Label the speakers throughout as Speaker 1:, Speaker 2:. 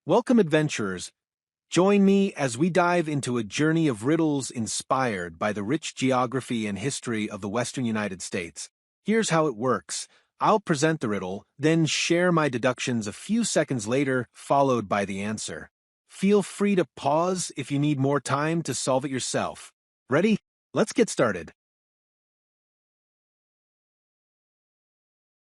Speaker 1: Welcome, adventurers. Join me as we dive into a journey of riddles inspired by the rich geography and history of the Western United States. Here's how it works. I'll present the riddle, then share my deductions a few seconds later, followed by the answer. Feel free to pause if you need more time to solve it yourself. Ready? Let's get started.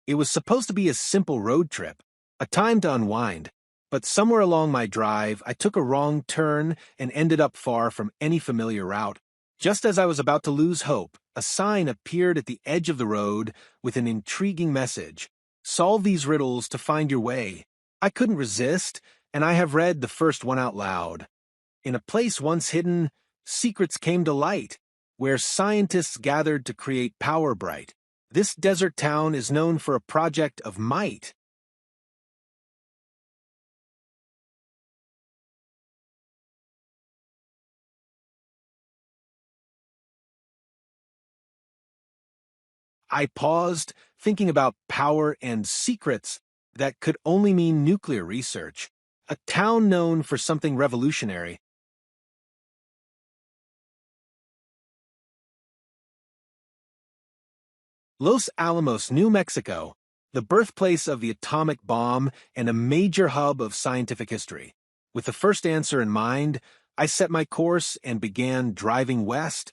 Speaker 1: It was supposed to be a simple road trip, a time to unwind. But somewhere along my drive, I took a wrong turn and ended up far from any familiar route. Just as I was about to lose hope, a sign appeared at the edge of the road with an intriguing message. Solve these riddles to find your way. I couldn't resist, and I have read the first one out loud. In a place once hidden, secrets came to light, where scientists gathered to create Power Bright. This desert town is known for a project of might. I paused, thinking about power and secrets that could only mean nuclear research. A town known for something revolutionary. Los Alamos, New Mexico, the birthplace of the atomic bomb and a major hub of scientific history. With the first answer in mind, I set my course and began driving west.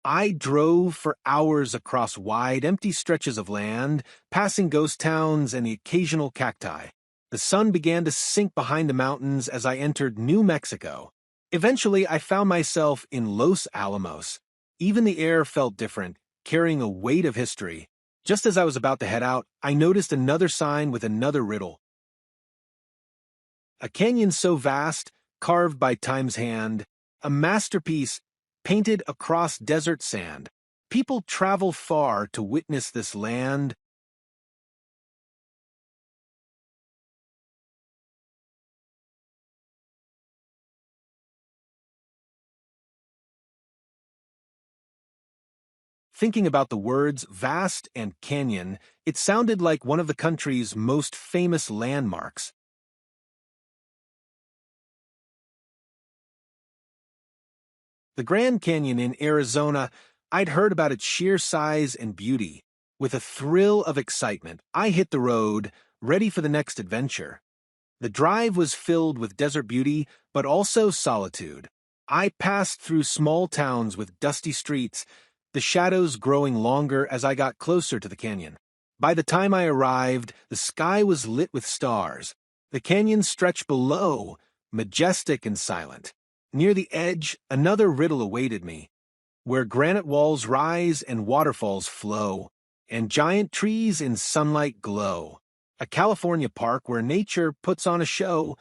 Speaker 1: I drove for hours across wide, empty stretches of land, passing ghost towns and the occasional cacti. The sun began to sink behind the mountains as I entered New Mexico. Eventually, I found myself in Los Alamos. Even the air felt different, carrying a weight of history. Just as I was about to head out, I noticed another sign with another riddle. A canyon so vast, carved by time's hand, a masterpiece painted across desert sand. People travel far to witness this land. Thinking about the words vast and canyon, it sounded like one of the country's most famous landmarks. The Grand Canyon in Arizona, I'd heard about its sheer size and beauty. With a thrill of excitement, I hit the road, ready for the next adventure. The drive was filled with desert beauty, but also solitude. I passed through small towns with dusty streets, the shadows growing longer as I got closer to the canyon. By the time I arrived, the sky was lit with stars. The canyon stretched below, majestic and silent. Near the edge, another riddle awaited me, where granite walls rise and waterfalls flow, and giant trees in sunlight glow. A California park where nature puts on a show.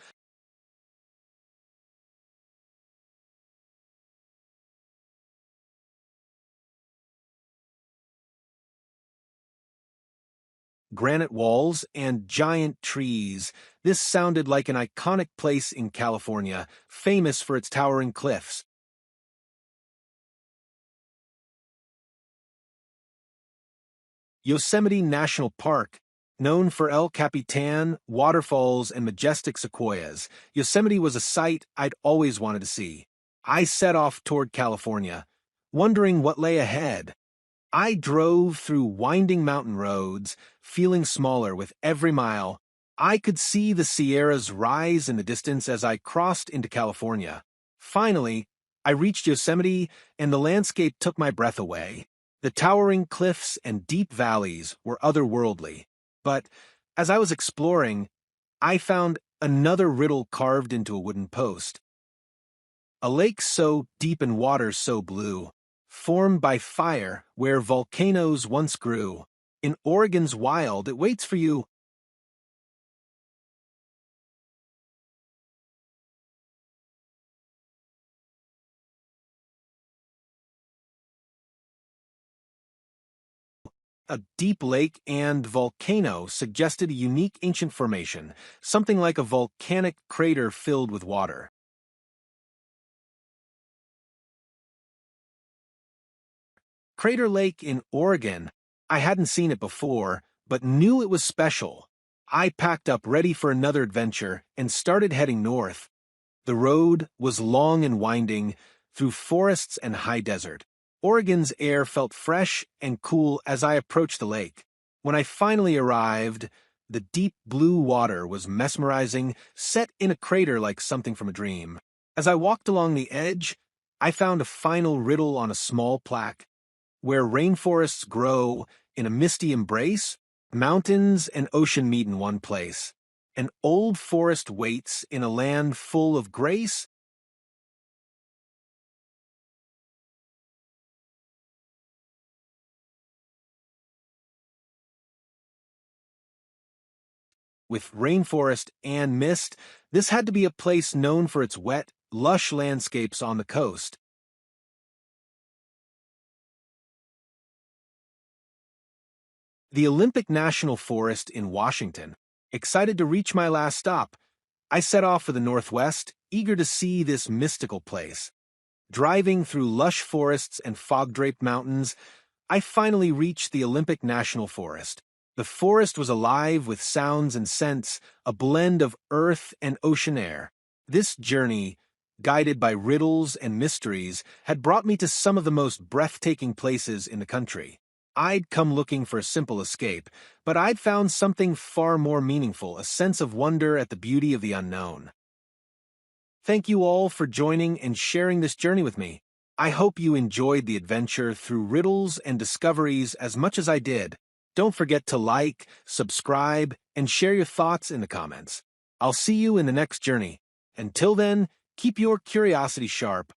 Speaker 1: Granite walls and giant trees. This sounded like an iconic place in California, famous for its towering cliffs. Yosemite National Park, known for El Capitan, waterfalls, and majestic sequoias, Yosemite was a sight I'd always wanted to see. I set off toward California, wondering what lay ahead. I drove through winding mountain roads, feeling smaller with every mile. I could see the Sierras rise in the distance as I crossed into California. Finally, I reached Yosemite, and the landscape took my breath away. The towering cliffs and deep valleys were otherworldly. But as I was exploring, I found another riddle carved into a wooden post. A lake so deep and water so blue, formed by fire where volcanoes once grew. In Oregon's wild, it waits for you. A deep lake and volcano suggested a unique ancient formation, something like a volcanic crater filled with water. Crater Lake in Oregon. I hadn't seen it before, but knew it was special. I packed up ready for another adventure and started heading north. The road was long and winding, through forests and high desert. Oregon's air felt fresh and cool as I approached the lake. When I finally arrived, the deep blue water was mesmerizing, set in a crater like something from a dream. As I walked along the edge, I found a final riddle on a small plaque. Where rainforests grow in a misty embrace, mountains and ocean meet in one place. An old forest waits in a land full of grace. With rainforest and mist, this had to be a place known for its wet, lush landscapes on the coast. The Olympic National Forest in Washington. Excited to reach my last stop, I set off for the northwest, eager to see this mystical place. Driving through lush forests and fog-draped mountains, I finally reached the Olympic National Forest. The forest was alive with sounds and scents, a blend of earth and ocean air. This journey, guided by riddles and mysteries, had brought me to some of the most breathtaking places in the country. I'd come looking for a simple escape, but I'd found something far more meaningful, a sense of wonder at the beauty of the unknown. Thank you all for joining and sharing this journey with me. I hope you enjoyed the adventure through riddles and discoveries as much as I did. Don't forget to like, subscribe, and share your thoughts in the comments. I'll see you in the next journey. Until then, keep your curiosity sharp.